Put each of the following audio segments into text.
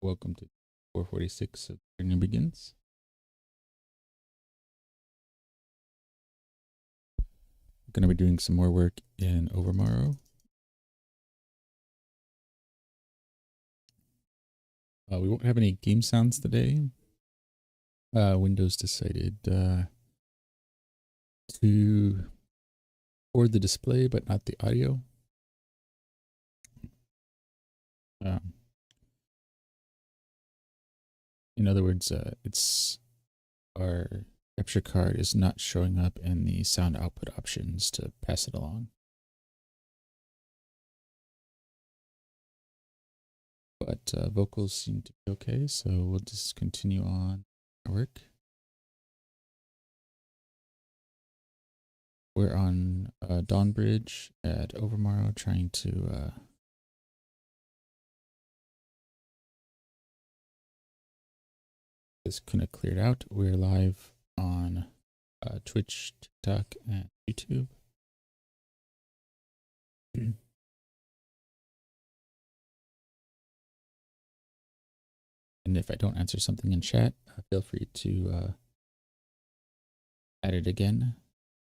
Welcome to 446 of Journey Begins. I'm going to be doing some more work in Overmorrow. We won't have any game sounds today. Windows decided to record the display but not the audio. In other words, it's our capture card is not showing up in the sound output options to pass it along. But vocals seem to be okay, so we'll just continue on our work. We're on Dawnbridge at Overmorrow, trying to this couldn't have cleared out. We're live on Twitch, TikTok, and YouTube. And if I don't answer something in chat, feel free to add it again,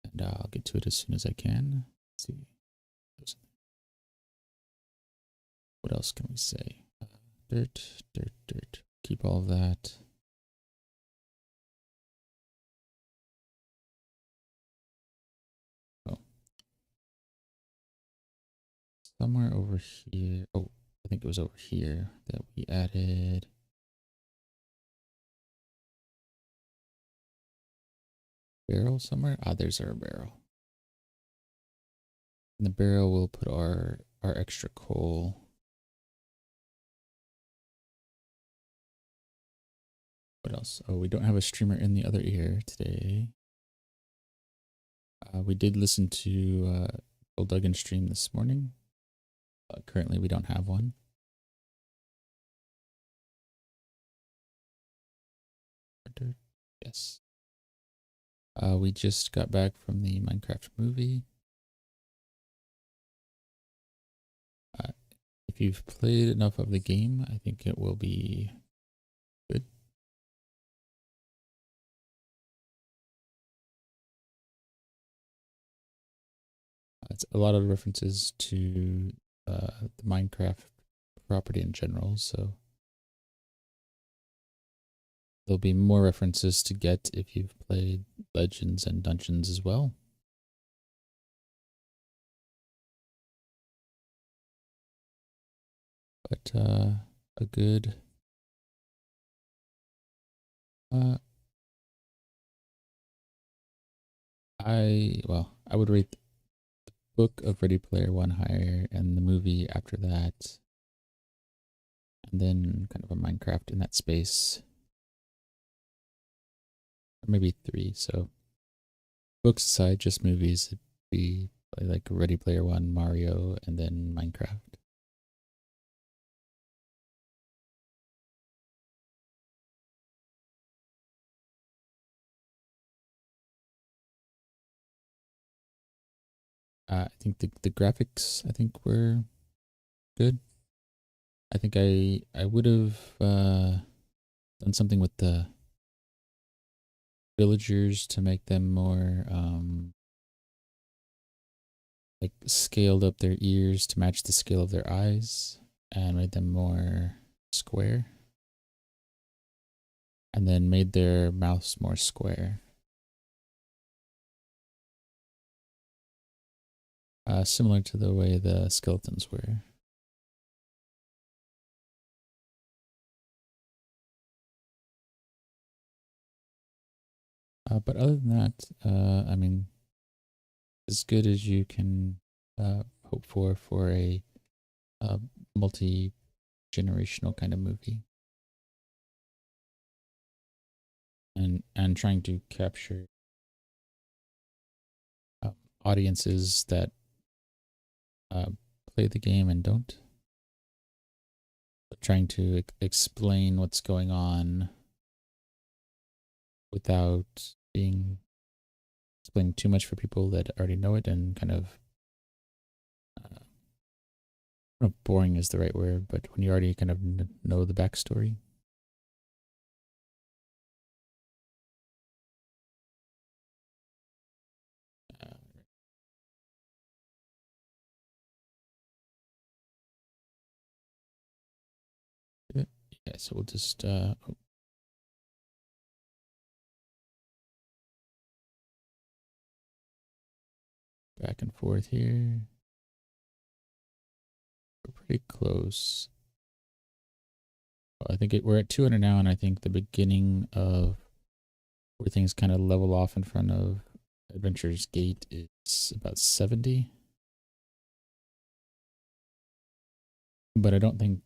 and I'll get to it as soon as I can. Let's see. What else can we say? Dirt. Keep all of that. Oh. Somewhere over here. Oh, I think it was over here that we added. Barrel somewhere? Ah, there's our barrel. In the barrel, we'll put our extra coal. What else? Oh, we don't have a streamer in the other ear today. We did listen to Bill Duggan's stream this morning. Currently, we don't have one. Yes. We just got back from the Minecraft movie. If you've played enough of the game, I think it will be good. It's a lot of references to the Minecraft property in general, so there'll be more references to get if you've played Legends and Dungeons as well. But a good I would rate the book of Ready Player One higher and the movie after that, and then kind of a Minecraft in that space, or maybe 3. So books aside, just movies, it'd be like Ready Player One, Mario, and then Minecraft. I think the graphics, I think, were good. I think I would have done something with the villagers to make them more like scaled up their ears to match the scale of their eyes and made them more square, and then made their mouths more square. Similar to the way the skeletons were. But other than that, I mean, as good as you can hope for a multi-generational kind of movie, and trying to capture audiences that play the game and don't. Trying to explain what's going on without being explaining too much for people that already know it, and kind of don't know if boring is the right word, but when you already kind of know the backstory. Uh, yeah, yeah, so we'll just back and forth here. We're pretty close. I think we're at 200 now, and I think the beginning of where things kind of level off in front of Adventure's Gate is about 70. But I don't think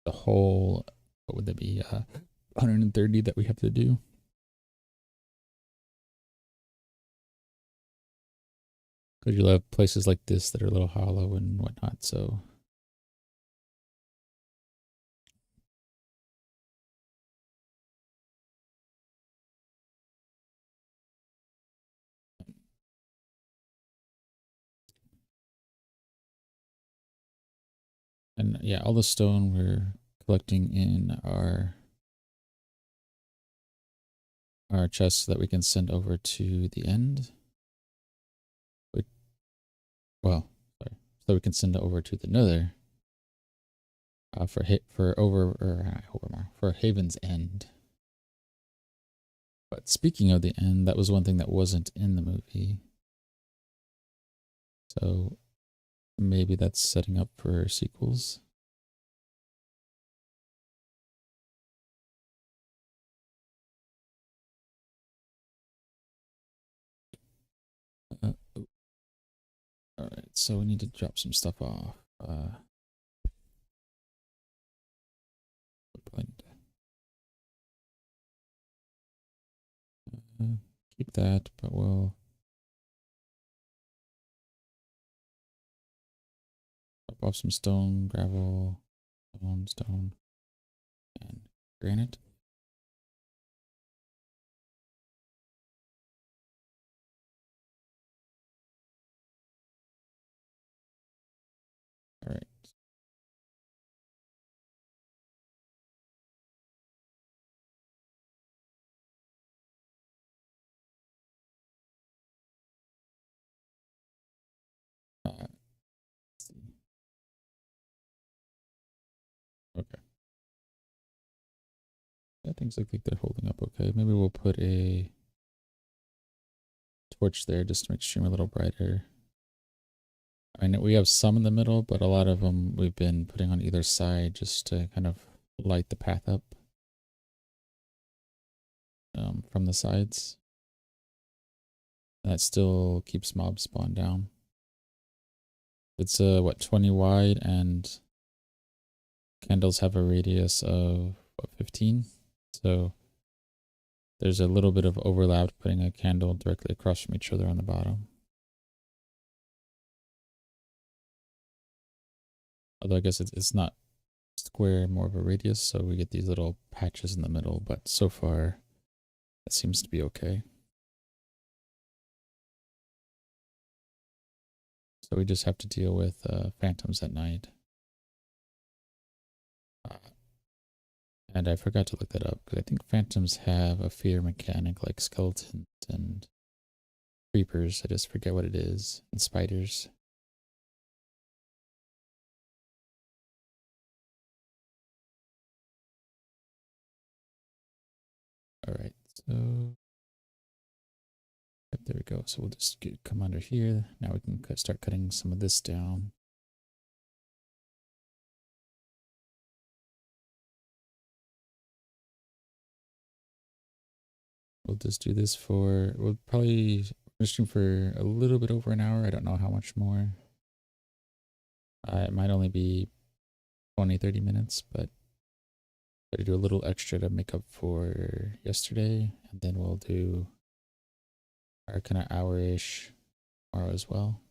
the whole, what would that be, 130 that we have to do. Because you'll have places like this that are a little hollow and whatnot, so. And yeah, all the stone we're collecting in our chests so that we can send over to the end. Well, sorry, so we can send it over to the Nether. For Haven's End. But speaking of the end, that was one thing that wasn't in the movie. So maybe that's setting up for sequels. All right, so we need to drop some stuff off. Keep that, but we'll drop off some stone, gravel, stone, and granite. All right. Let's see. Okay. Yeah, things look like they're holding up okay. Maybe we'll put a torch there just to make the stream a little brighter. I know we have some in the middle, but a lot of them we've been putting on either side just to kind of light the path up from the sides. And that still keeps mob spawn down. It's what, 20 wide, and candles have a radius of what, 15. So there's a little bit of overlap putting a candle directly across from each other on the bottom. Although I guess it's not square, more of a radius, so we get these little patches in the middle, but so far it seems to be okay. So we just have to deal with phantoms at night. And I forgot to look that up because I think phantoms have a fear mechanic like skeletons and creepers. I just forget what it is. And spiders. All right, so yep, there we go. So we'll just come under here. Now we can start cutting some of this down. We'll just do this we'll probably stream for a little bit over an hour. I don't know how much more. It might only be 20, 30 minutes, but to do a little extra to make up for yesterday. And then we'll do our kind of hour-ish tomorrow as well.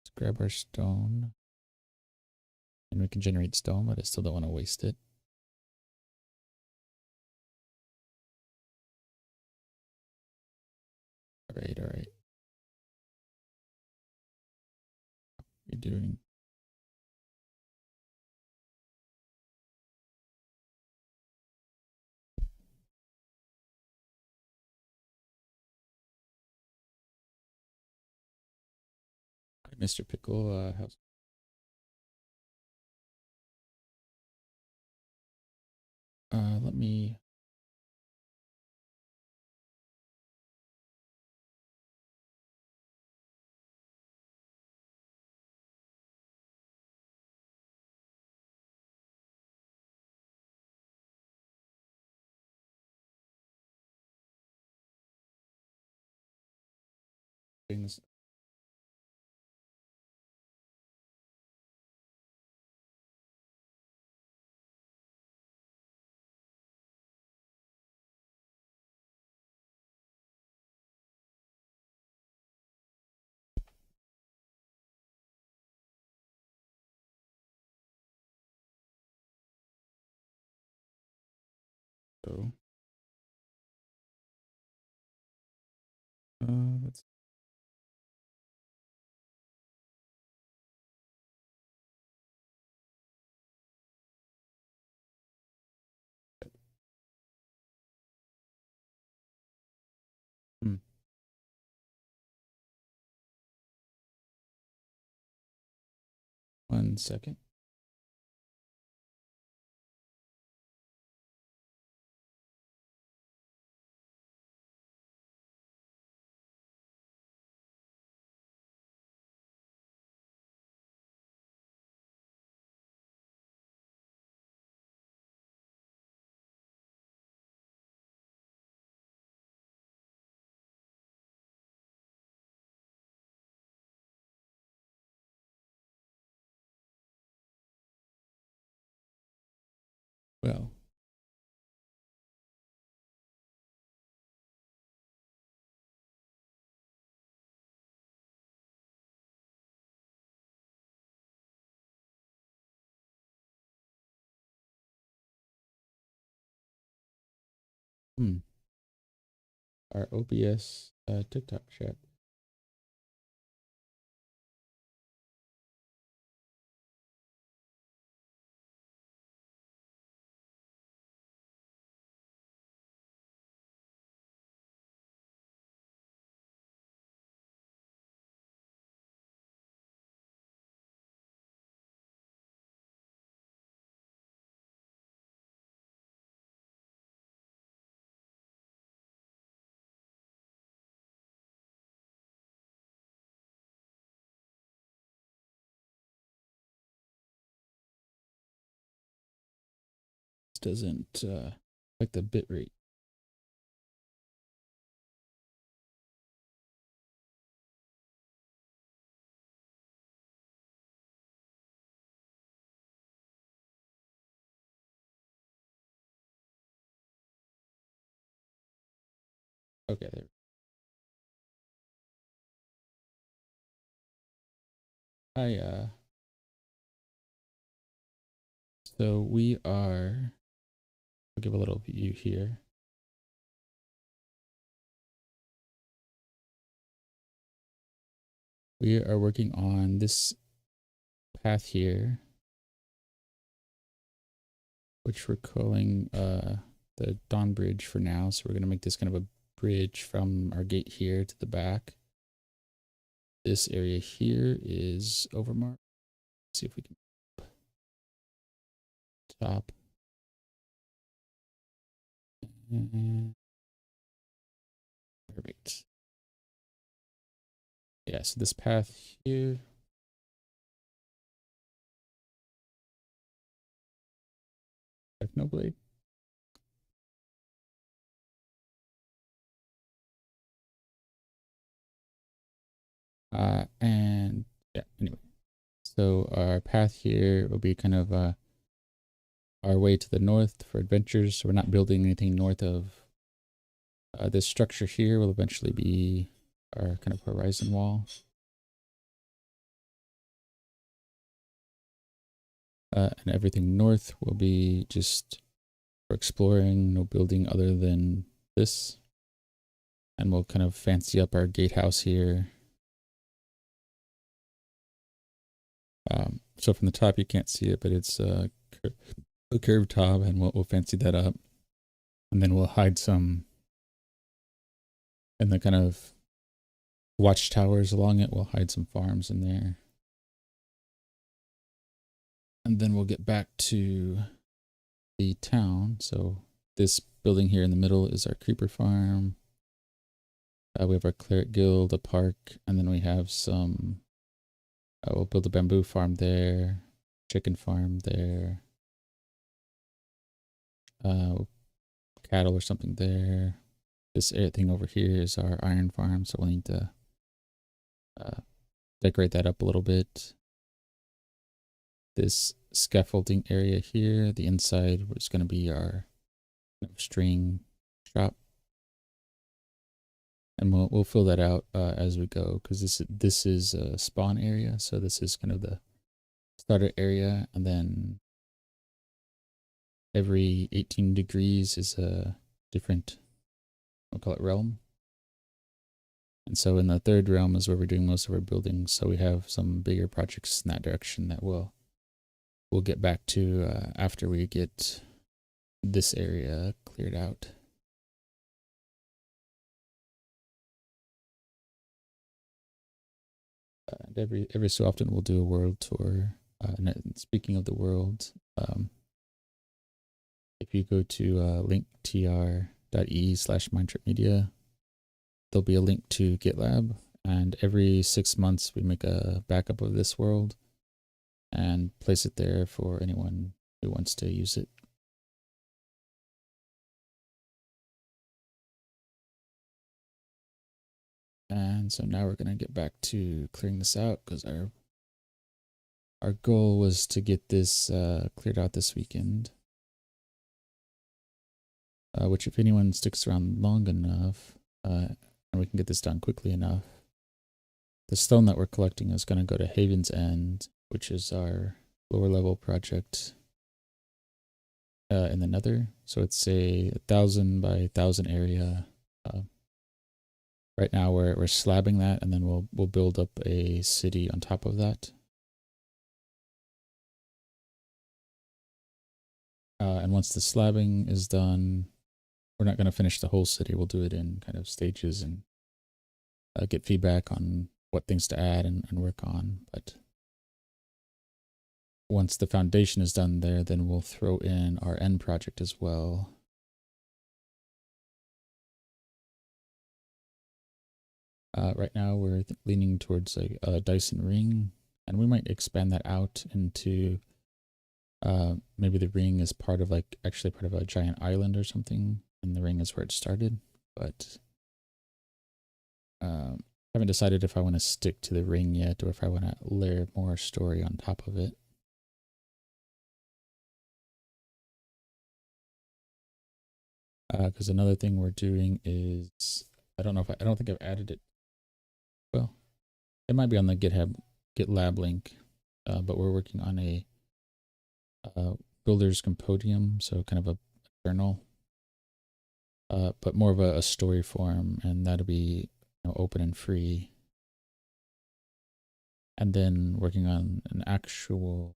Let's grab our stone. And we can generate stone, but I still don't want to waste it. All right, all right. You're doing. Hi, Mr. Pickle. How's let me things. So let's 1 second. Well, hmm. Our OBS TikTok chat. This doesn't like the bit rate. Okay, there. Hi, so we are, I'll give a little view here. We are working on this path here, which we're calling the Dawn Bridge for now. So we're going to make this kind of a bridge from our gate here to the back. This area here is Overmorrow. See if we can top. Perfect. Yeah, so this path here. Technoblade. And yeah, anyway. So our path here will be kind of our way to the north for adventures. So we're not building anything north of this structure here will eventually be our kind of horizon wall. And everything north will be just for exploring, no building other than this. And we'll kind of fancy up our gatehouse here. So from the top you can't see it, but it's a curved top, and we'll fancy that up. And then we'll hide some in the kind of watchtowers along it. We'll hide some farms in there. And then we'll get back to the town. So this building here in the middle is our creeper farm. We have our cleric guild, a park, and then we have some, we'll build a bamboo farm there, chicken farm there, cattle or something there. This thing over here is our iron farm, so we'll need to decorate that up a little bit. This scaffolding area here, the inside is going to be our string shop, and we'll fill that out as we go, because this is a spawn area, so this is kind of the starter area, and then every 18 degrees is a different, we'll call it realm. And so in the third realm is where we're doing most of our building, so we have some bigger projects in that direction that we'll get back to after we get this area cleared out. And every so often we'll do a world tour. And speaking of the world, if you go to linktr.ee/mindtripmedia, there'll be a link to GitLab, and every 6 months we make a backup of this world and place it there for anyone who wants to use it. And so now we're going to get back to clearing this out, because our goal was to get this cleared out this weekend. Which, if anyone sticks around long enough, and we can get this done quickly enough, the stone that we're collecting is going to go to Haven's End, which is our lower level project in the Nether. So it's a 1,000 by 1,000 area. Right now we're slabbing that, and then we'll build up a city on top of that. And once the slabbing is done, we're not going to finish the whole city. We'll do it in kind of stages and get feedback on what things to add and work on. But once the foundation is done there, then we'll throw in our end project as well. Right now we're leaning towards a Dyson ring, and we might expand that out into maybe the ring is part of actually part of a giant island or something, and the ring is where it started. But haven't decided if I want to stick to the ring yet, or if I want to layer more story on top of it. Because another thing we're doing is, I don't think I've added it. Well, it might be on the GitLab link, but we're working on a builder's compendium, so kind of a journal, but more of a story form, and that'll be open and free. And then working on an actual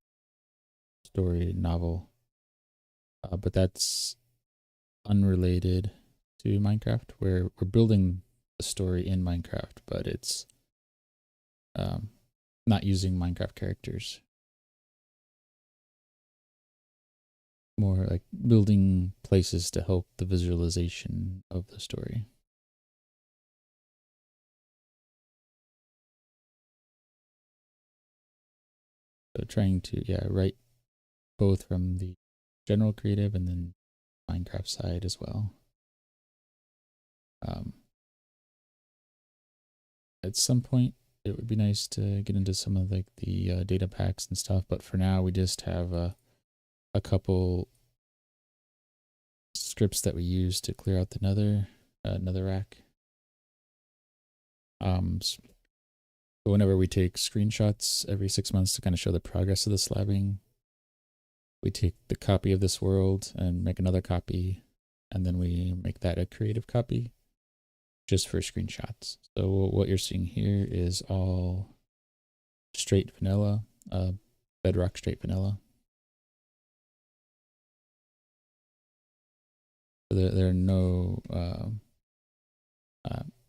story novel, but that's unrelated to Minecraft. We're building the story in Minecraft, but it's not using Minecraft characters. More like building places to help the visualization of the story. So trying to write both from the general creative and then Minecraft side as well. At some point it would be nice to get into some of the data packs and stuff, but for now we just have a couple scripts that we use to clear out the nether rack. But whenever we take screenshots every 6 months to kind of show the progress of the slabbing, we take the copy of this world and make another copy, and then we make that a creative copy, just for screenshots. So what you're seeing here is all straight vanilla, bedrock straight vanilla. So there are no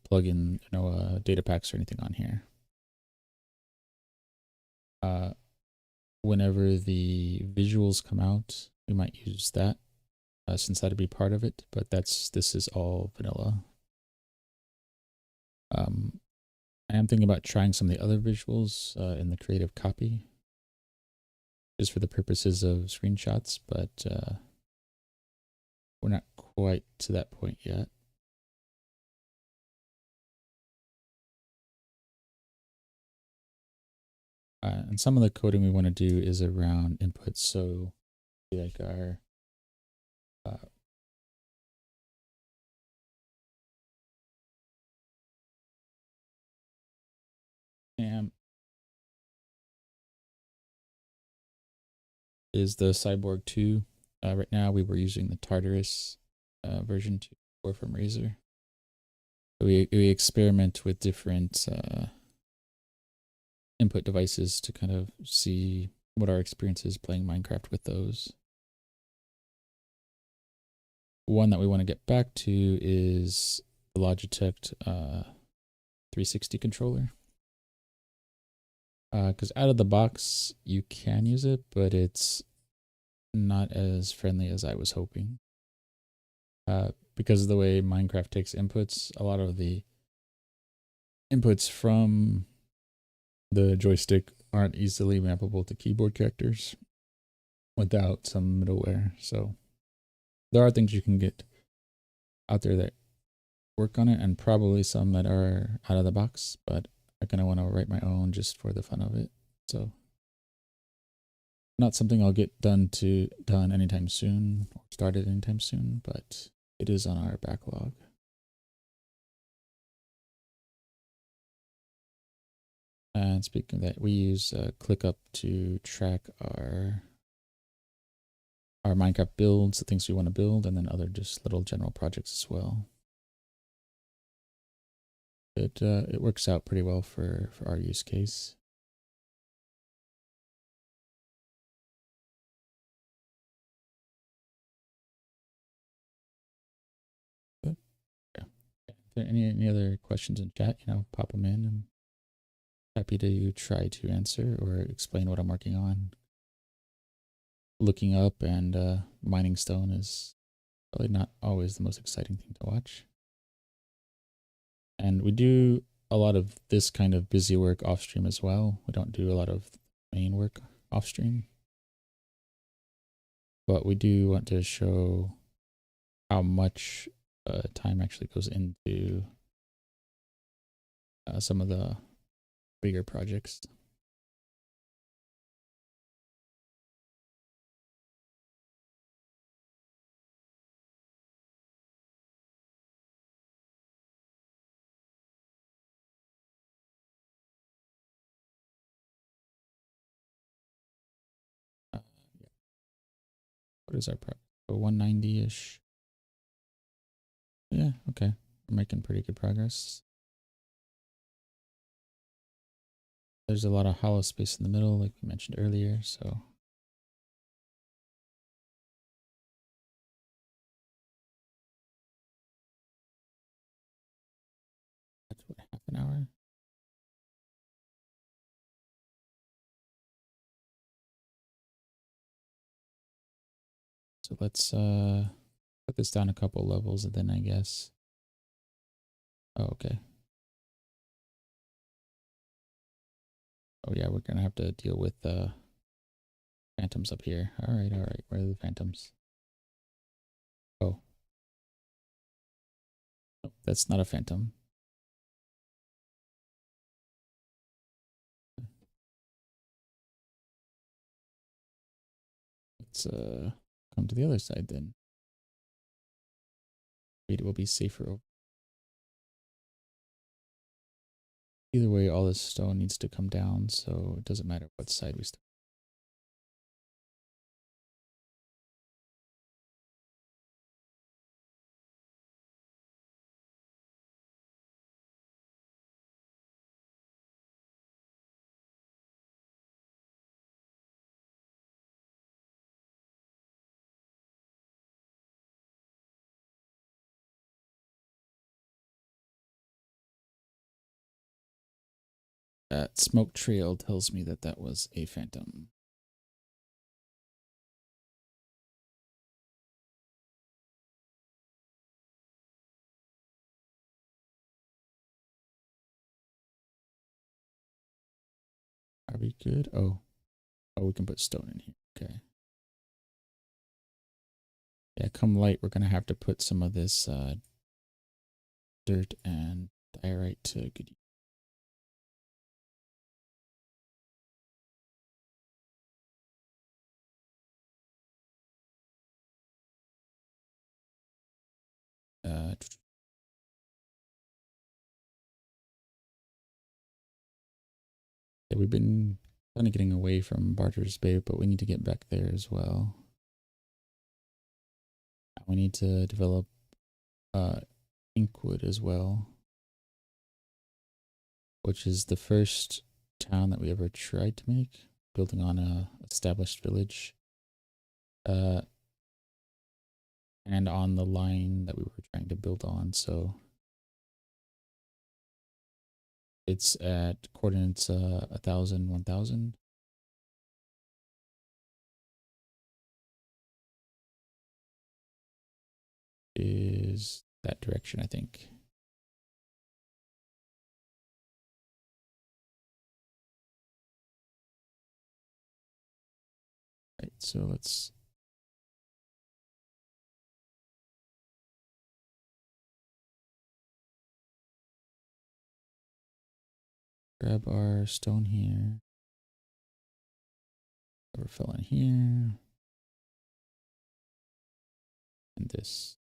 plugin, no data packs or anything on here. Whenever the visuals come out, we might use that since that'd be part of it. But this is all vanilla. I am thinking about trying some of the other visuals in the creative copy, just for the purposes of screenshots, but we're not quite to that point yet. And some of the coding we want to do is around inputs. So like our amp is the Cyborg 2. Right now we were using the Tartarus version 2 from Razer. We experiment with different input devices to kind of see what our experience is playing Minecraft with those. One that we want to get back to is the Logitech 360 controller. Because out of the box, you can use it, but it's not as friendly as I was hoping. Because of the way Minecraft takes inputs, a lot of the inputs from the joystick aren't easily mappable to keyboard characters without some middleware. So there are things you can get out there that work on it, and probably some that are out of the box, but I kind of want to write my own just for the fun of it. So not something I'll get done anytime soon or started anytime soon, but it is on our backlog. And speaking of that, we use ClickUp to track our Minecraft builds, the things we want to build, and then other just little general projects as well. It works out pretty well for our use case. But, yeah. If there are any other questions in chat, pop them in. I'm happy to try to answer or explain what I'm working on. Looking up and mining stone is probably not always the most exciting thing to watch. And we do a lot of this kind of busy work off stream as well. We don't do a lot of main work off stream, but we do want to show how much time actually goes into some of the bigger projects. Yeah. What is our prep? 190-ish. Yeah, okay. We're making pretty good progress. There's a lot of hollow space in the middle, like we mentioned earlier, so that's what, half an hour. So let's put this down a couple levels and then I guess. Oh, okay. Oh yeah, we're gonna have to deal with phantoms up here. All right. Where are the phantoms? Oh, nope, that's not a phantom. Let's come to the other side then. Maybe it will be safer. Either way, all this stone needs to come down, so it doesn't matter what side we start. That smoke trail tells me that that was a phantom. Are we good? Oh, we can put stone in here. Okay. Yeah, come light, we're gonna have to put some of this dirt and diorite to good use. Yeah, we've been kind of getting away from Barter's Bay, but we need to get back there as well. We need to develop Inkwood as well, which is the first town that we ever tried to make, building on a established village. And on the line that we were trying to build on, so it's at coordinates 1,000, 1,000. Is that direction, I think. Right, so let's grab our stone here. We're filling here. And this.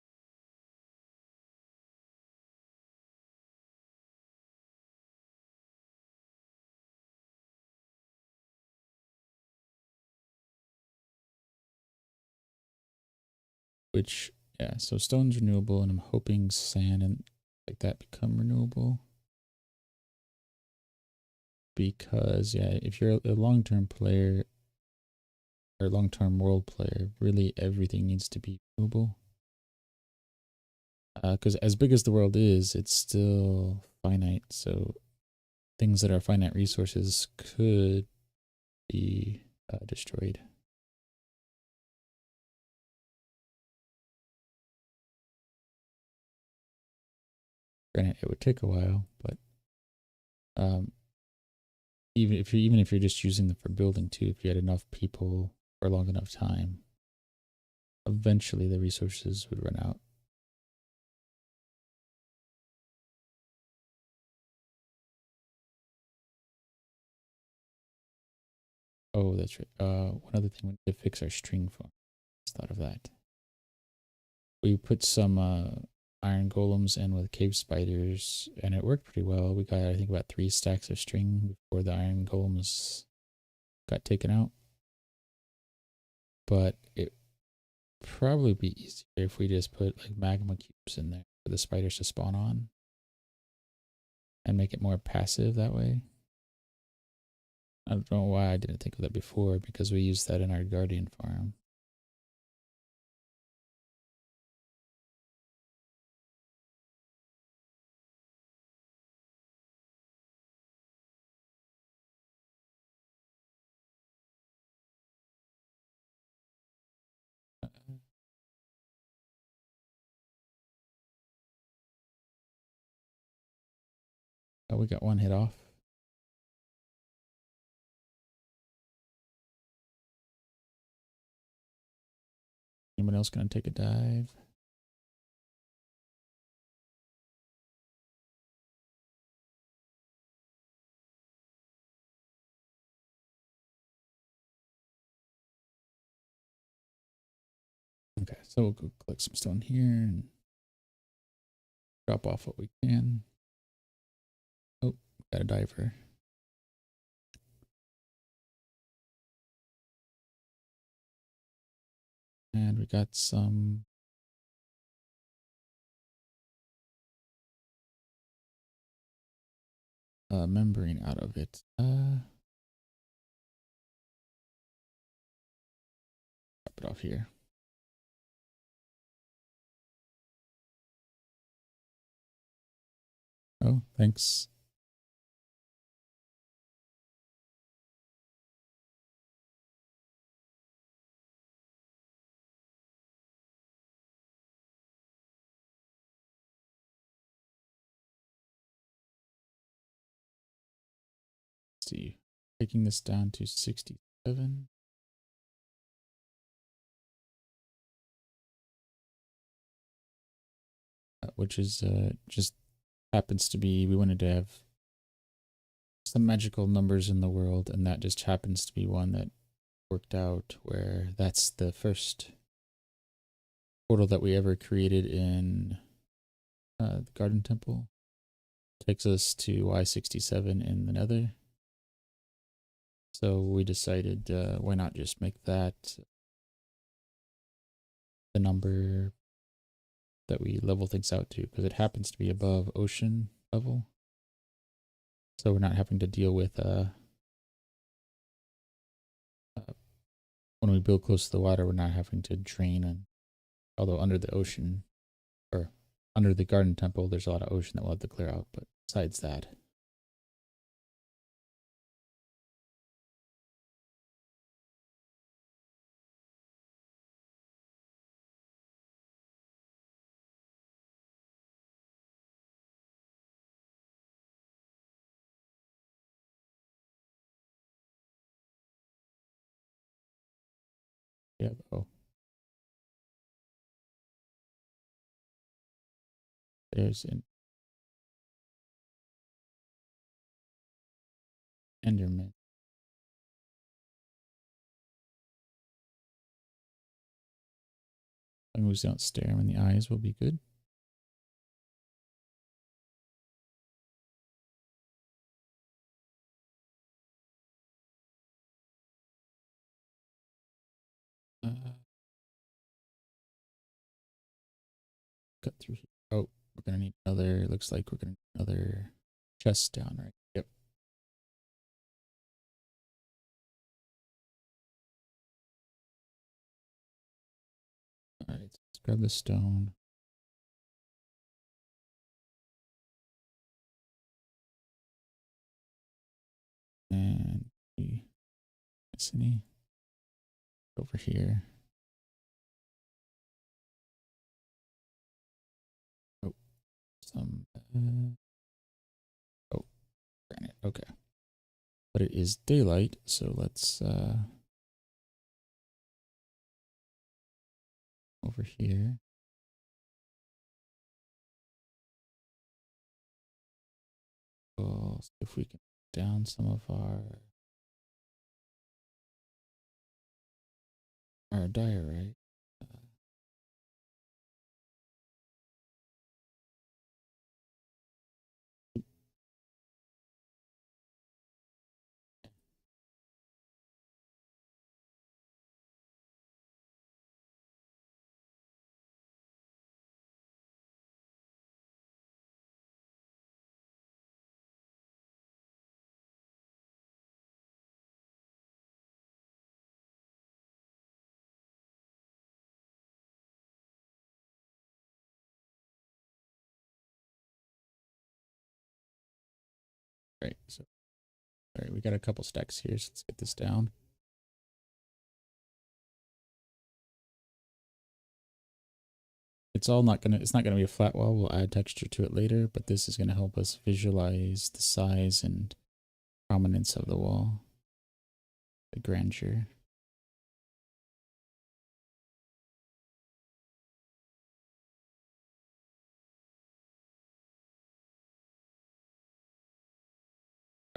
Which, yeah, so stone's renewable, and I'm hoping sand and like that become renewable. Because, yeah, if you're a long-term player or long-term world player, really everything needs to be renewable. Because as big as the world is, it's still finite. So things that are finite resources could be destroyed. Granted, it would take a while, but um, even if you're just using them for building too, if you had enough people for a long enough time, eventually the resources would run out. Oh, that's right. One other thing, we need to fix our string farm. Just thought of that. We put some iron golems in with cave spiders, and it worked pretty well. We got, I think, about 3 stacks of string before the iron golems got taken out. But it probably be easier if we just put like magma cubes in there for the spiders to spawn on and make it more passive that way. I don't know why I didn't think of that before, because we used that in our guardian farm. Oh, we got one hit off. Anyone else gonna take a dive? Okay, so we'll go collect some stone here and drop off what we can. Oh, got a diver. And we got some membrane out of it. Drop it off here. Oh, thanks. see, taking this down to 67. Which is just happens to be, we wanted to have some magical numbers in the world, and that just happens to be one that worked out, where that's the first portal that we ever created in the Garden Temple. Takes us to Y67 in the Nether. So we decided, why not just make that the number that we level things out to, because it happens to be above ocean level. So we're not having to deal with when we build close to the water, we're not having to drain. And although under the ocean, or under the Garden Temple, there's a lot of ocean that we'll have to clear out. But besides that, yeah. Oh, there's an Enderman. As long as we don't stare him in the eyes, will be good. Cut through here. Oh, we're gonna need another. Looks like we're gonna need another chest down, right? Yep. All right. Let's grab the stone. And miss any over here. Oh, some. Oh, granite. Okay. But it is daylight, so let's over here. We'll see if we can down some of our diorite. Right. So, all right, we got a couple stacks here, so let's get this down. It's not gonna be a flat wall. We'll add texture to it later, but this is gonna help us visualize the size and prominence of the wall, the grandeur.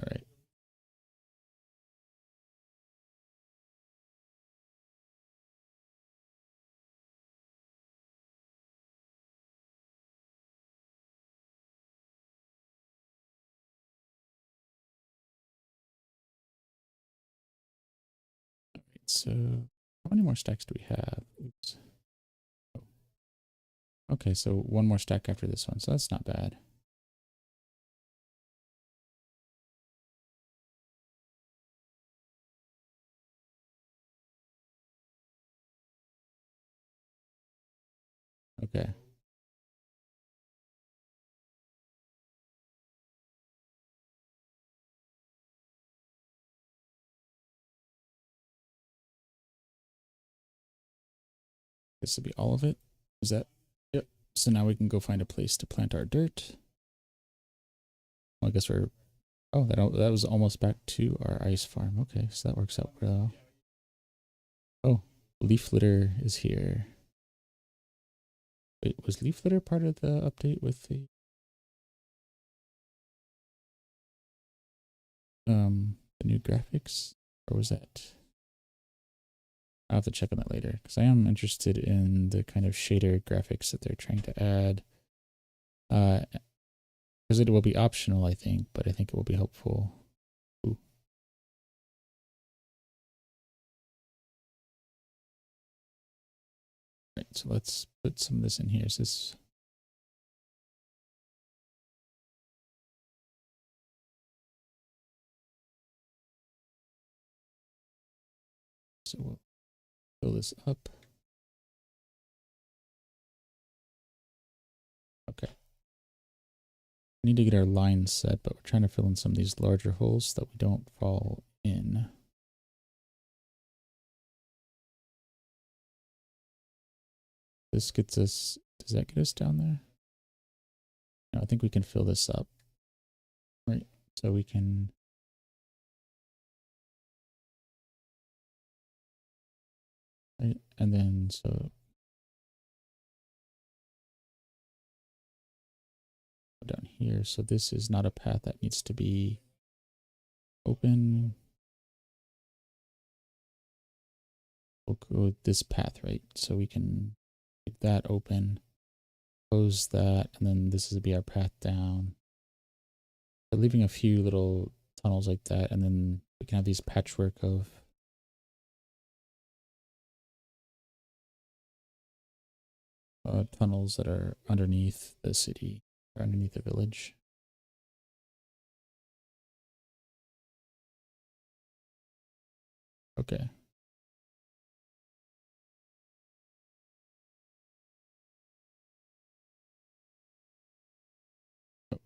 All right. So how many more stacks do we have? Oops. Oh. Okay, so one more stack after this one, so that's not bad. Okay. This will be all of it. Is that? Yep. So now we can go find a place to plant our dirt. Well, I guess we're Oh, that was almost back to our ice farm. Okay, so that works out well. Oh, leaf litter is here. Wait, was leaf litter part of the update with the new graphics? Or was that? I'll have to check on that later because I am interested in the kind of shader graphics that they're trying to add. Because it will be optional, I think, but I think it will be helpful. Ooh. Right, so let's put some of this in here. Is this? So we'll fill this up. Okay. We need to get our lines set, but we're trying to fill in some of these larger holes so that we don't fall in. This gets us, does that get us down there? No, I think we can fill this up. Right, so we can, right, and then so down here. So this is not a path that needs to be open. We'll go with this path, right? So we can make that open, close that, and then this is be our path down. But leaving a few little tunnels like that, and then we can have these patchwork of tunnels that are underneath the city or underneath the village. Okay. Oh,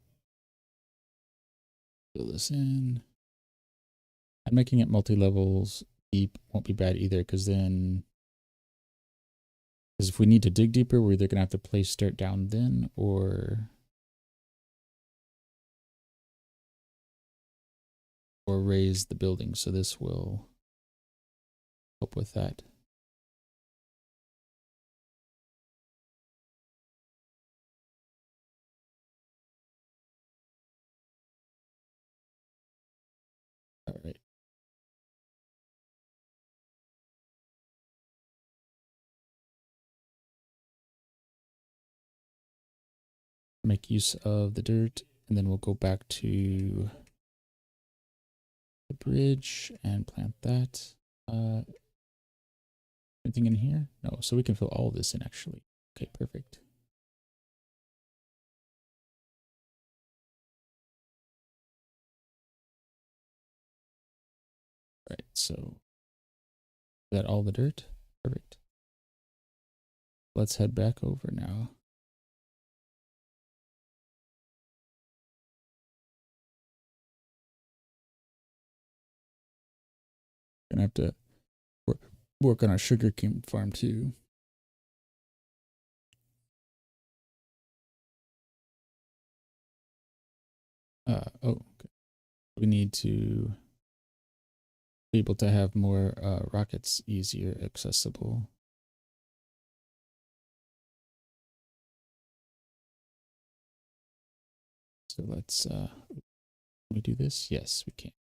fill this in. And making it multi-levels deep won't be bad either, because then, because if we need to dig deeper, we're either gonna have to place dirt down then, or raise the building. So this will help with that. All right. Make use of the dirt, and then we'll go back to the bridge and plant that. Anything in here? No, so we can fill all this in actually. Okay, perfect. All right, so is that all the dirt? Perfect. Let's head back over now. Gonna have to work on our sugar cane farm too. Oh, okay. We need to be able to have more rockets easier accessible. So let's can we do this? Yes, we can.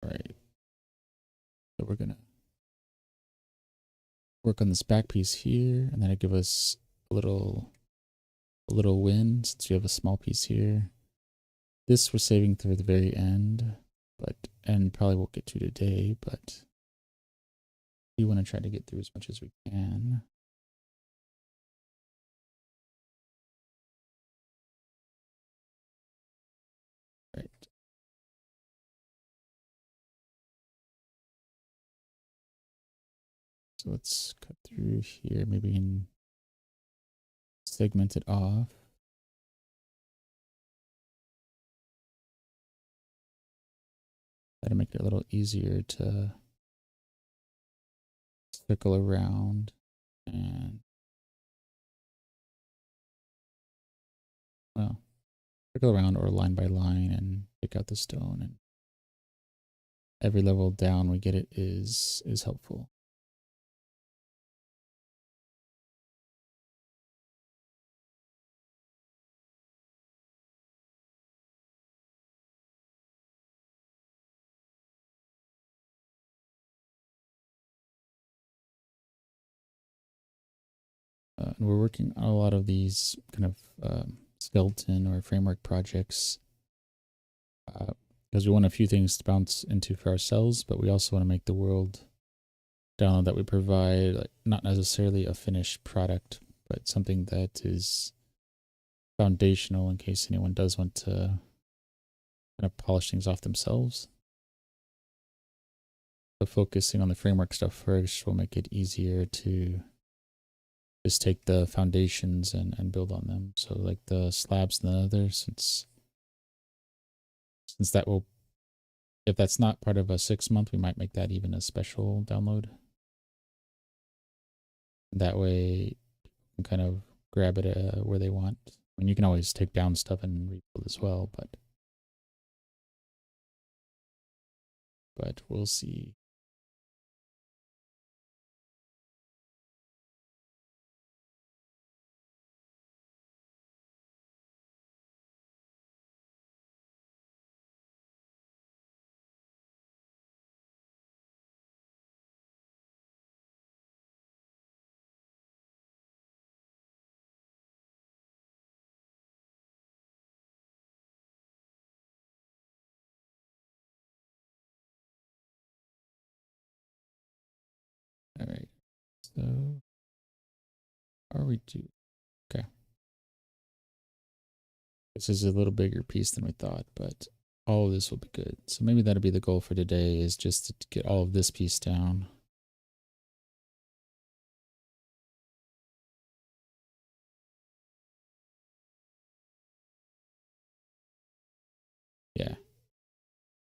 All right. So we're gonna work on this back piece here, and then it give us a little win since we have a small piece here. This we're saving through the very end, and probably won't get to today, but we want to try to get through as much as we can. Right. So let's cut through here. Maybe we can segment it off. That'll make it a little easier to circle around. And well, circle around or line by line and pick out the stone. And every level down we get it is helpful. And we're working on a lot of these kind of skeleton or framework projects because we want a few things to bounce into for ourselves, but we also want to make the world download that we provide like, not necessarily a finished product, but something that is foundational in case anyone does want to kind of polish things off themselves. So focusing on the framework stuff first will make it easier to just take the foundations and build on them. So like the slabs and the other, since that will, if that's not part of a 6 month, we might make that even a special download. That way you can kind of grab it where they want. I mean, you can always take down stuff and rebuild as well, but we'll see. All right. So how are we do? Okay. This is a little bigger piece than we thought, but all of this will be good. So maybe that'll be the goal for today, is just to get all of this piece down. Yeah.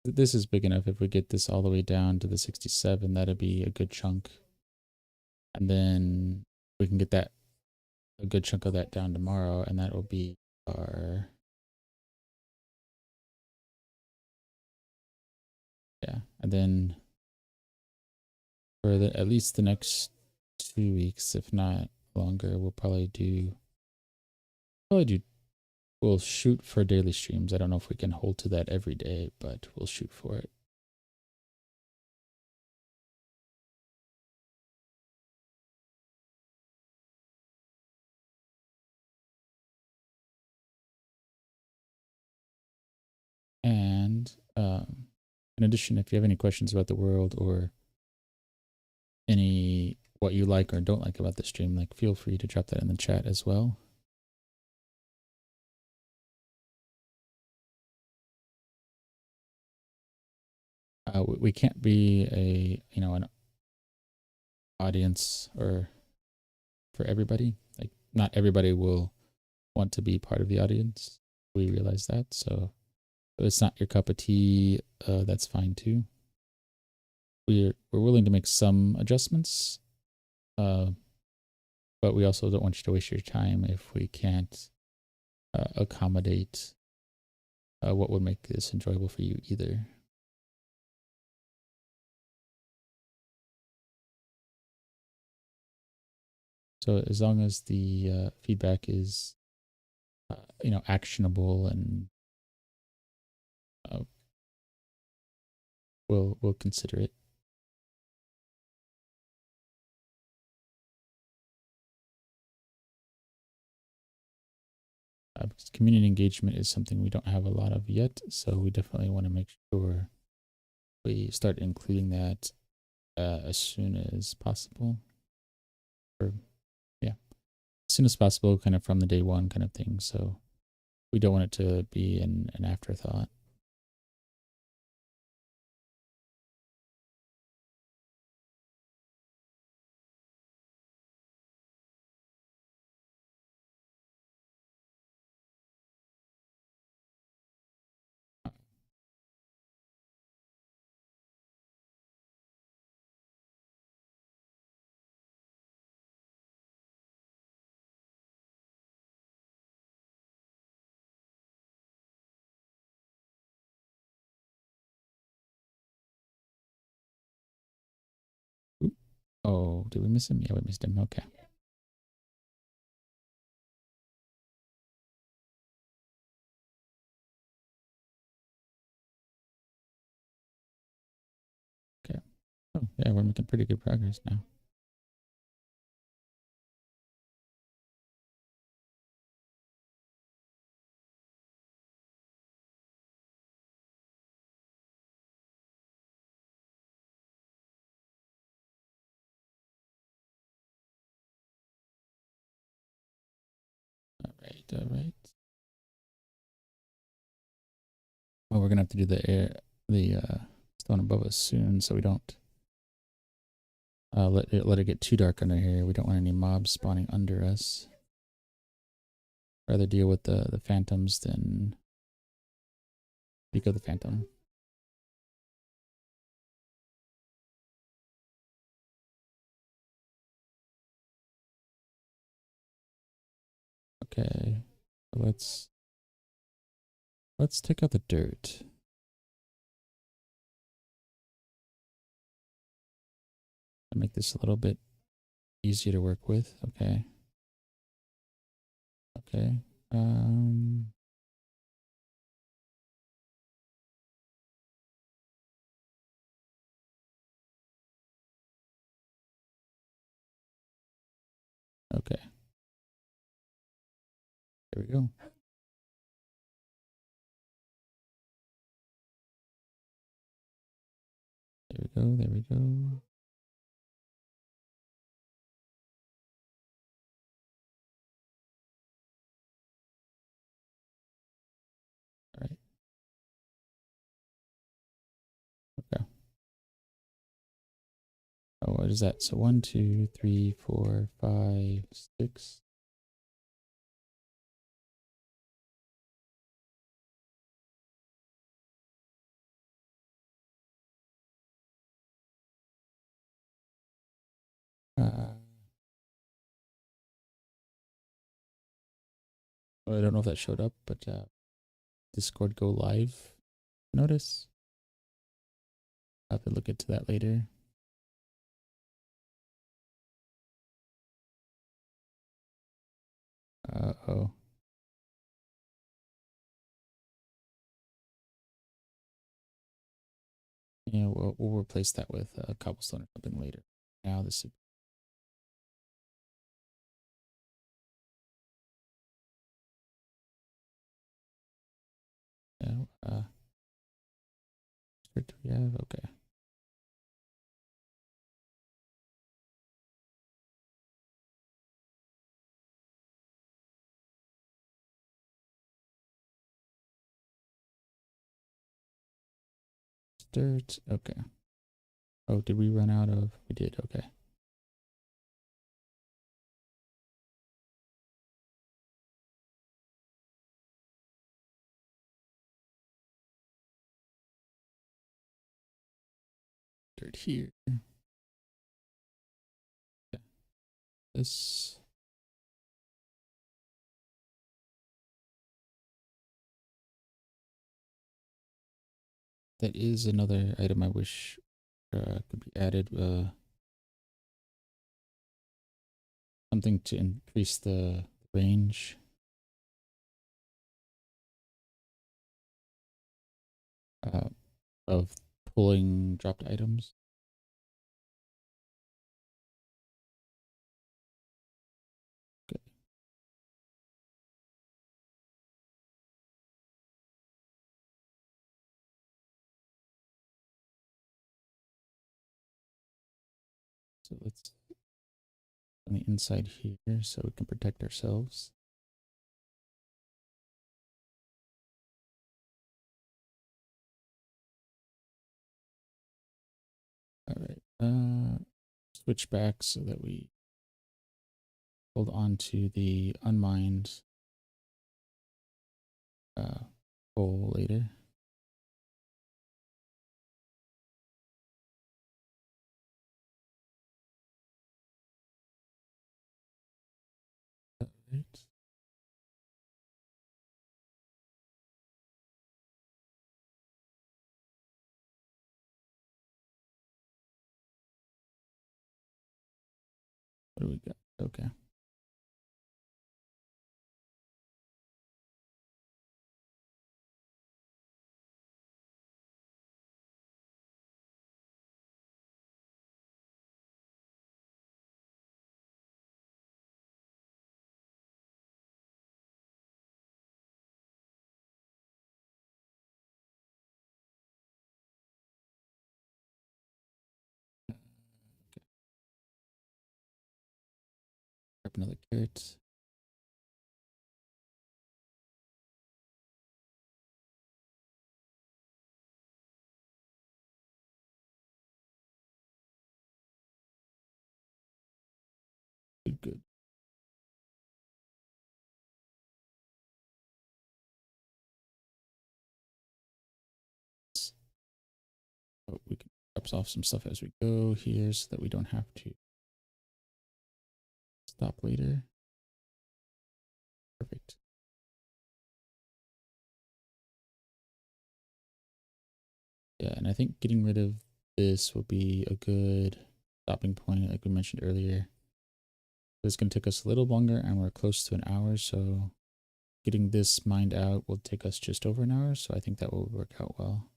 This is big enough. If we get this all the way down to the 67, that'd be a good chunk. And then we can get that, a good chunk of that down tomorrow, and that will be our, yeah. And then for at least the next 2 weeks, if not longer, we'll we'll shoot for daily streams. I don't know if we can hold to that every day, but we'll shoot for it. And in addition, if you have any questions about the world or any what you like or don't like about the stream, like feel free to drop that in the chat as well. We can't be an audience or for everybody. Like not everybody will want to be part of the audience. We realize that. So if it's not your cup of tea, that's fine too. We're willing to make some adjustments, but we also don't want you to waste your time if we can't accommodate what would make this enjoyable for you either. So as long as the feedback is, actionable and we'll consider it. Because community engagement is something we don't have a lot of yet, so we definitely want to make sure we start including that as soon as possible. Or yeah, as soon as possible, kind of from the day one kind of thing. So we don't want it to be an afterthought. Oh, did we miss him? Yeah, we missed him. Okay. Okay. Oh, yeah, we're making pretty good progress now. All right, all right. Well, we're gonna have to do the stone above us soon, so we don't let it get too dark under here. We don't want any mobs spawning under us. Rather deal with the phantoms than speak of the phantom. Okay, let's take out the dirt and make this a little bit easier to work with. Okay. Okay. Um. Okay. There we go. There we go. There we go. All right. Okay. Oh, what is that? So 1, 2, 3, 4, 5, 6. I don't know if that showed up, but Discord go live. Notice. I'll have to look into that later. Oh. Yeah, we'll replace that with cobblestone or something later. Now this is yeah, what do we have? Okay. Dirt. Okay. Oh, did we run out of? We did. Okay. Dirt here. Okay. This. That is another item I wish could be added. Something to increase the range uh, of pulling dropped items. Okay. So let's on the inside here so we can protect ourselves. All right. Switch back so that we hold on to the unmined coal later. All right. What do we got? Okay. Grab another carrot. Good, good. Oh, we can drop off some stuff as we go here so that we don't have to stop later. Perfect. Yeah, and I think getting rid of this will be a good stopping point, like we mentioned earlier. It's going to take us a little longer, and we're close to an hour, so getting this mined out will take us just over an hour, so I think that will work out well.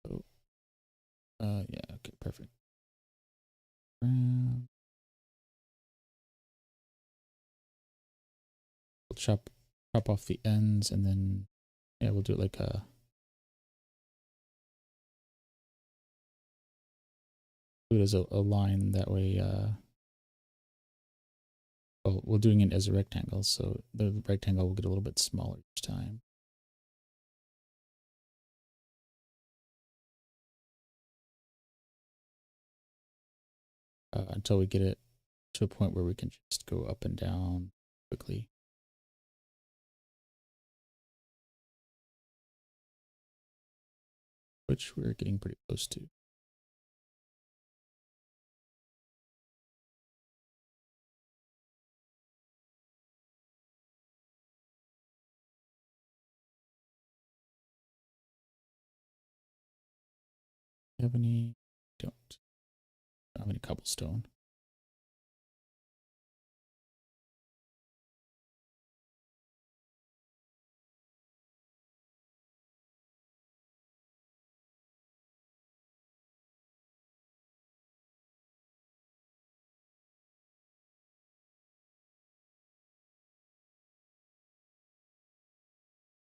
So, yeah, okay, perfect. We'll chop off the ends, and then yeah, we'll do it like a do it as a line that way. Well, we're doing it as a rectangle, so the rectangle will get a little bit smaller each time. Until we get it to a point where we can just go up and down quickly. Which we're getting pretty close to. Have any? Don't have any cobblestone.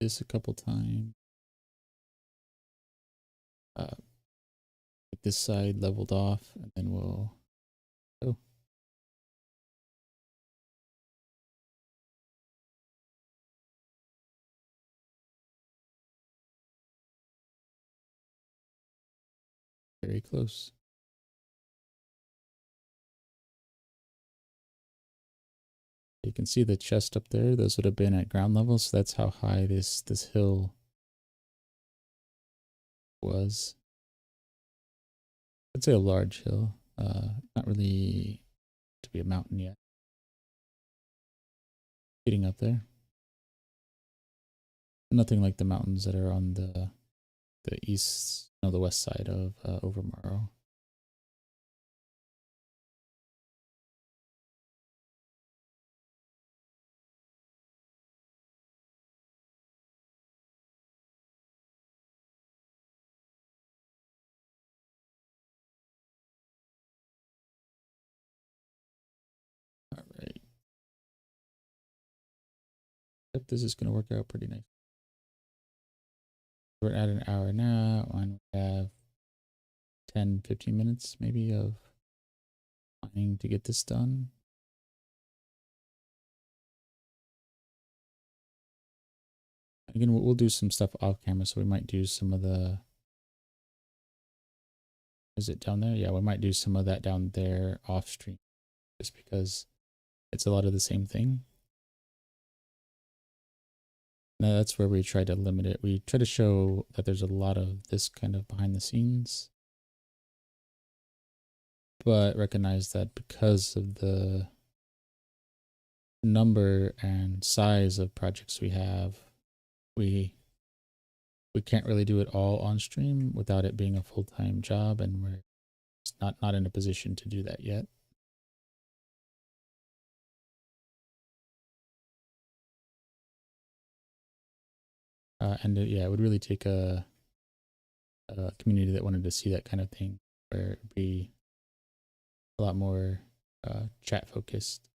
This a couple times. Get this side leveled off, and then we'll go. Very close. You can see the chest up there. Those would have been at ground level, so that's how high this hill was. I'd say a large hill. Not really to be a mountain yet. Getting up there. Nothing like the mountains that are on the east, no, the west side of Overmorrow. All right. Yep, this is going to work out pretty nice. We're at an hour now, and we have 10, 15 minutes maybe of mining to get this done. Again, we'll do some stuff off camera, so we might do some of the... Is it down there? Yeah, we might do some of that down there off stream, just because it's a lot of the same thing. Now that's where we try to limit it. We try to show that there's a lot of this kind of behind the scenes, but recognize that because of the number and size of projects we have, we can't really do it all on stream without it being a full-time job, and we're not in a position to do that yet. And yeah, it would really take a community that wanted to see that kind of thing, where it'd be a lot more chat focused.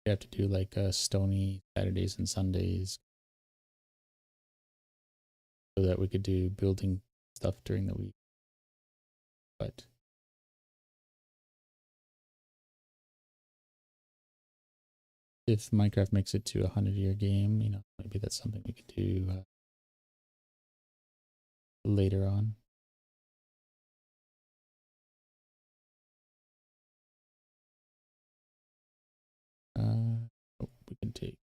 We have to do like Stony Saturdays and Sundays so that we could do building stuff during the week. But if Minecraft makes it to a 100-year game, you know, maybe that's something we could do later on. Oh, we can take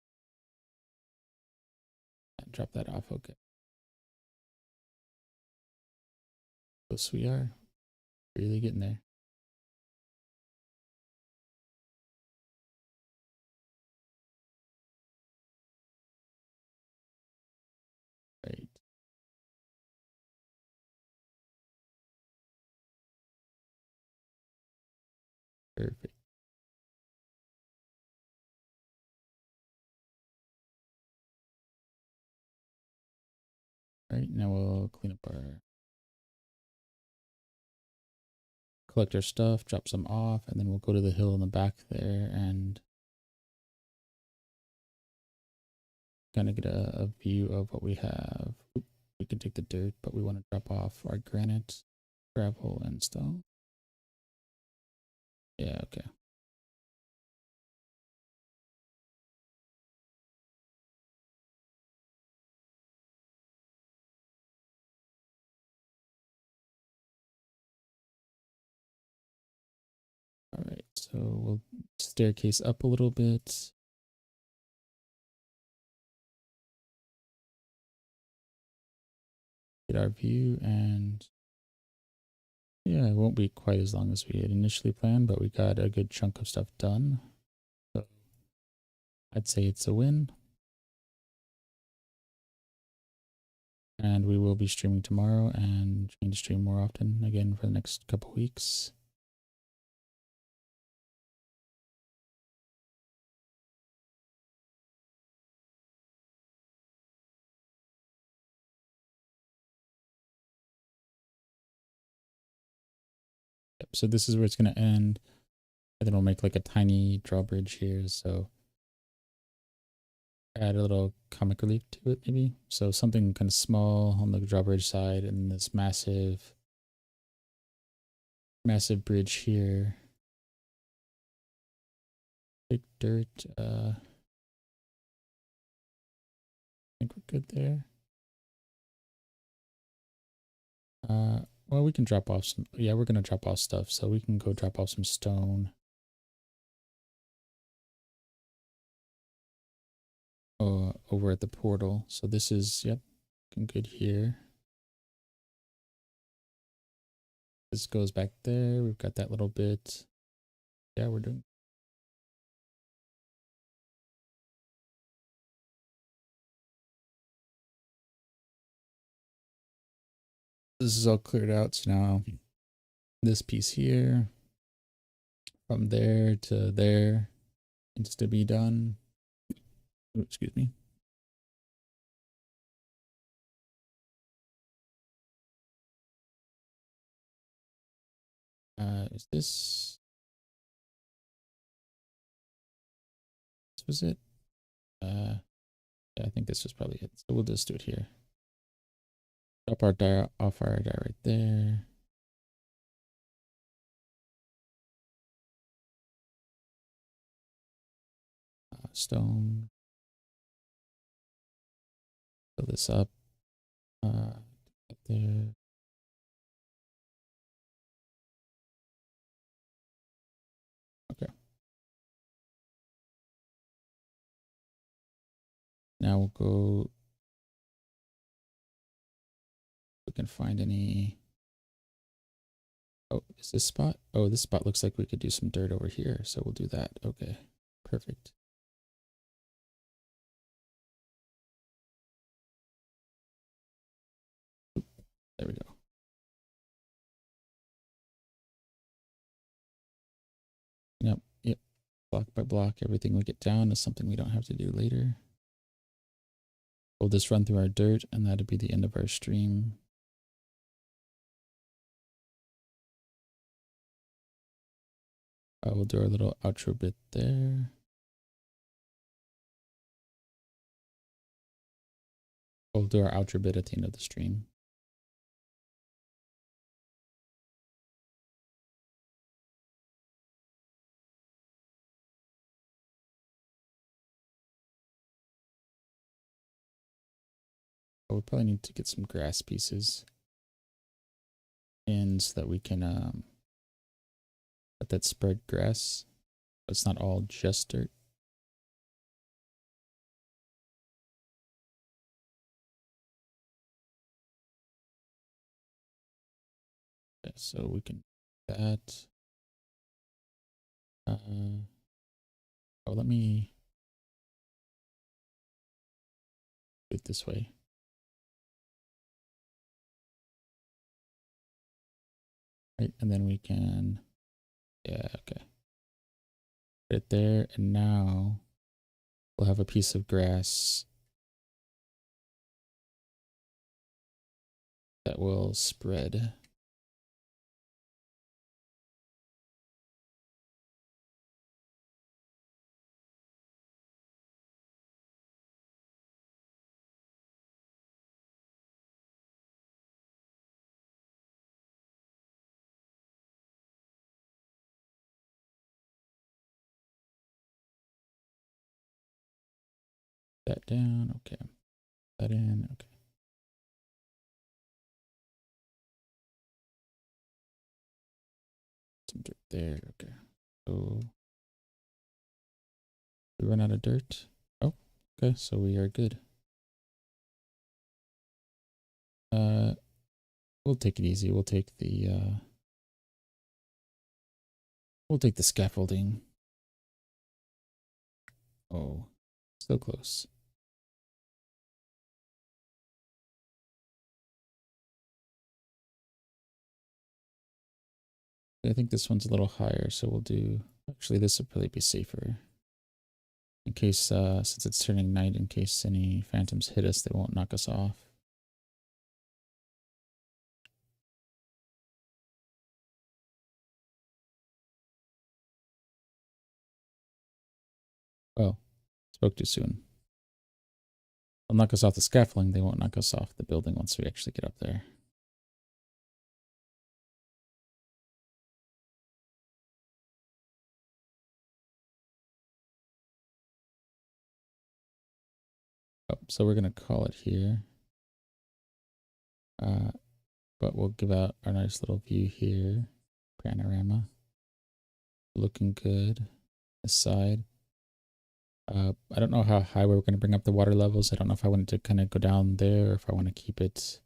drop that off. Okay. Close we are. Really getting there. Right. Perfect. All right, now we'll clean up our collect our stuff, drop some off, and then we'll go to the hill in the back there and kind of get a view of what we have. Oop, we can take the dirt, but we want to drop off our granite, gravel, and stone. Yeah, okay. All right, so we'll staircase up a little bit. Get our view, and yeah, it won't be quite as long as we had initially planned, but we got a good chunk of stuff done. So I'd say it's a win. And we will be streaming tomorrow and trying to stream more often again for the next couple weeks. Yep, so this is where it's going to end. And then we'll make like a tiny drawbridge here. So add a little comic relief to it, maybe. So something kind of small on the drawbridge side, and this massive bridge here. Big dirt. I think we're good there. Well, we can drop off some. Yeah, we're gonna drop off stuff, so we can go drop off some stone. Over at the portal. So this is, yep, looking good here. This goes back there. We've got that little bit. Yeah, we're doing. This is all cleared out. So now this piece here, from there to there, needs to be done. Ooh, excuse me. Is this was it? Yeah, I think this was probably it. So we'll just do it here. Drop our die off our die right there. Stone. Fill this up. There. Okay. Now we'll go. We can find any Oh, is this spot? Oh, this spot looks like we could do some dirt over here, so we'll do that. Okay, perfect. There we go. Yep. Block by block, everything we get down is something we don't have to do later. We'll just run through our dirt, and that'll be the end of our stream. We'll do our little outro bit there. We'll do our outro bit at the end of the stream. We'll probably need to get some grass pieces in so that we can let that spread grass. But it's not all just dirt. Okay, so we can do that. Let me do it this way. Right, and then we can, yeah, okay. Put it there, and now we'll have a piece of grass that will spread. That down, okay. That in, okay. Some dirt there, okay. So we run out of dirt. Oh, okay, so we are good. We'll take it easy. We'll take the scaffolding. Oh, so close. I think this one's a little higher, so we'll do, actually this would probably be safer. In case, since it's turning night, in case any phantoms hit us, they won't knock us off. Well, spoke too soon. They'll knock us off the scaffolding, they won't knock us off the building once we actually get up there. Oh, so we're gonna call it here. But we'll give out our nice little view here. Panorama. Looking good. This side. I don't know how high we're going to bring up the water levels. I don't know if I wanted to kind of go down there or if I want to keep it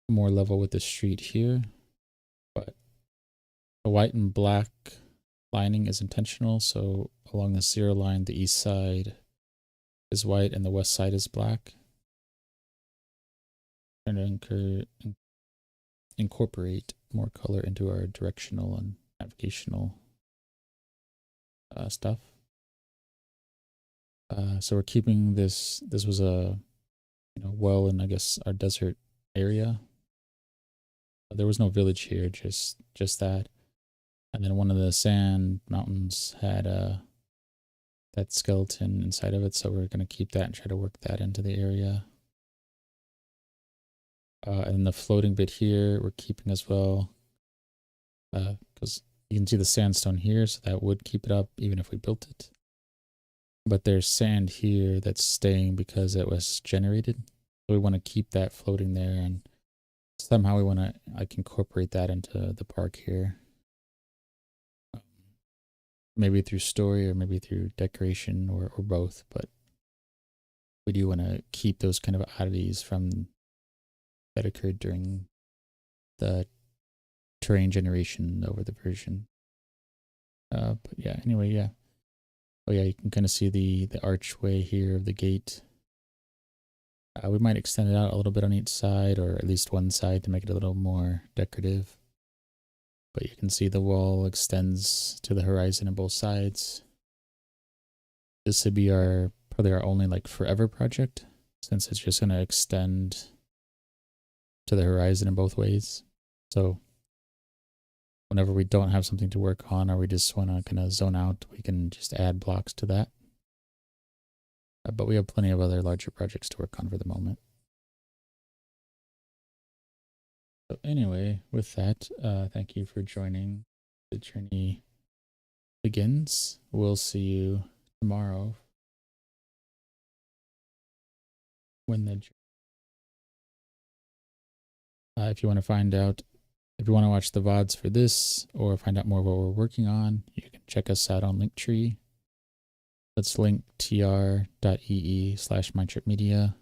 more level with the street here. But the white and black lining is intentional. So along the 0 line, the east side is white and the west side is black. Trying to incorporate more color into our directional and navigational stuff. So we're keeping this. This was a, well in, I guess, our desert area. There was no village here, just that. And then one of the sand mountains had that skeleton inside of it, so we're gonna keep that and try to work that into the area. And the floating bit here we're keeping as well, because you can see the sandstone here, so that would keep it up even if we built it. But there's sand here that's staying because it was generated. So we want to keep that floating there, and somehow we want to incorporate that into the park here. Maybe through story or maybe through decoration or both, but we do want to keep those kind of oddities from that occurred during the terrain generation over the version. But yeah, anyway, yeah. Oh yeah, you can kind of see the archway here of the gate. We might extend it out a little bit on each side, or at least one side, to make it a little more decorative. But you can see the wall extends to the horizon on both sides. This would be probably our only like forever project, since it's just going to extend to the horizon in both ways. So whenever we don't have something to work on, or we just want to kind of zone out, we can just add blocks to that. But we have plenty of other larger projects to work on for the moment. So anyway, with that, thank you for joining. The journey begins. We'll see you tomorrow when if you want to find out, if you want to watch the VODs for this or find out more what we're working on, you can check us out on Linktree. That's linktr.ee/mindtripmedia.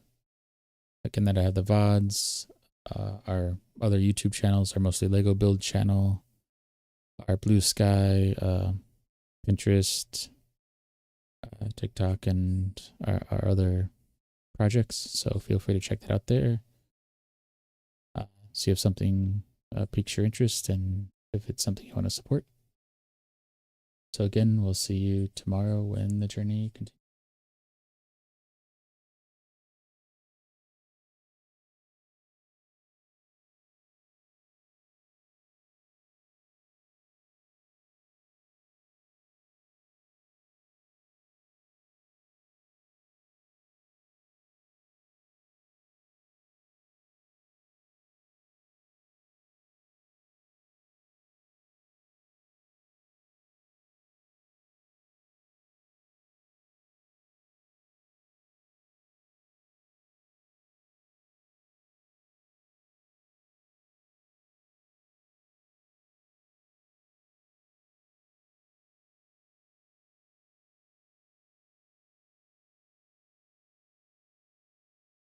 Again, that I have the VODs. Our other YouTube channels are mostly Lego Build channel, our Blue Sky, Pinterest, TikTok, and our other projects. So feel free to check that out there. See if something piques your interest and if it's something you want to support. So again, we'll see you tomorrow when the journey continues.